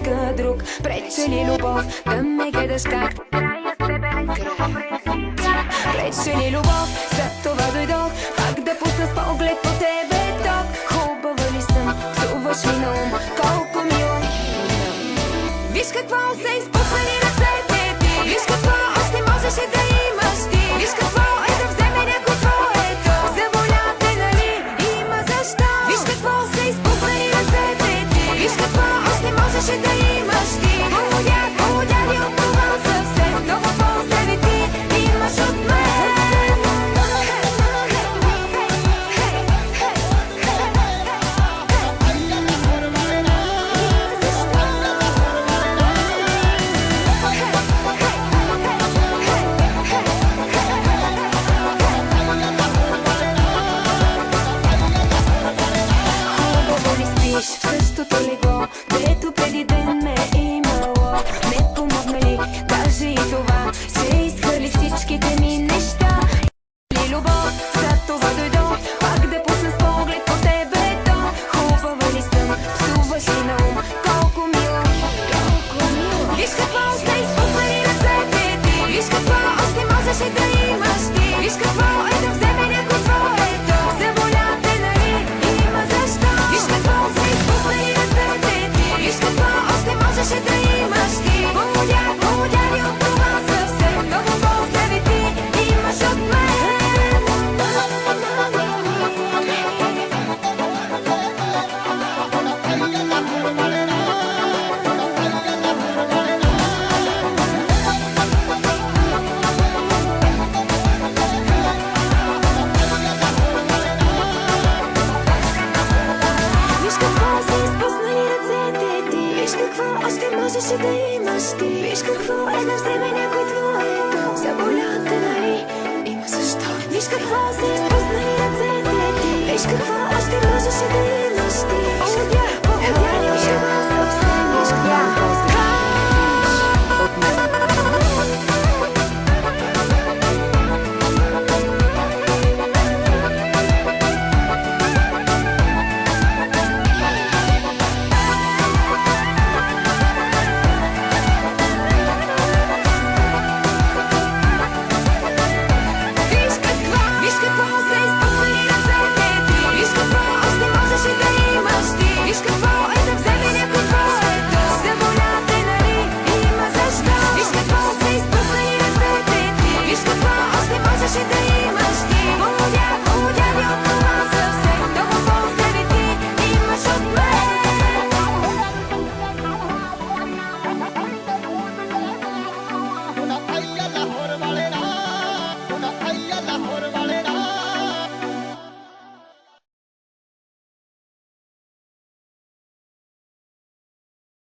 среща друг. Прече ли любов да ме гледаш как прече ли любов, за това дойдох пак да пусна с поглед по тебе ток. Хубава ли съм, псуваш ми на ум, колко мило. Виж какво са изпуснали ръцете ти, виж какво още можеше да имаш ти, виж какво е да вземе някой твоето. Заболя те, нали, има защо. Виж какво са изпуснали ръцете ти, виж какво още можеше да имаш ти. Полудя ли от това съвсем, много по-остави ти имаш от мен. В същото легло, дето преди ден ме е имало. Не помогна ли даже и това, че изхвърли всичките ми неща. Ли любов, за това дойдох пак да пусна с поглед по тебе то. Хубава ли съм, псуваш ли на ум, колко мило, колко мило. Виж какво са изпуснали ръцете ти, виж какво още можеше да имаш ти, виж какво е да вземе някой твоето. Заболя те, нали, има защо. Виж какво са изпуснали ръцете ти, виж какво още можеше да имаш ти. Полудя ли от това съвсем, много по-остави ти имаш от мен. Виж какво са изпуснали ръцете ти, виж какво още можеше да имаш ти, виж какво е да вземе някой твоето. Заболя те, нали, има защо. Виж какво са изпуснали ръцете ти, виж какво още можеше да имаш ти. Полудя ли от това съвсем,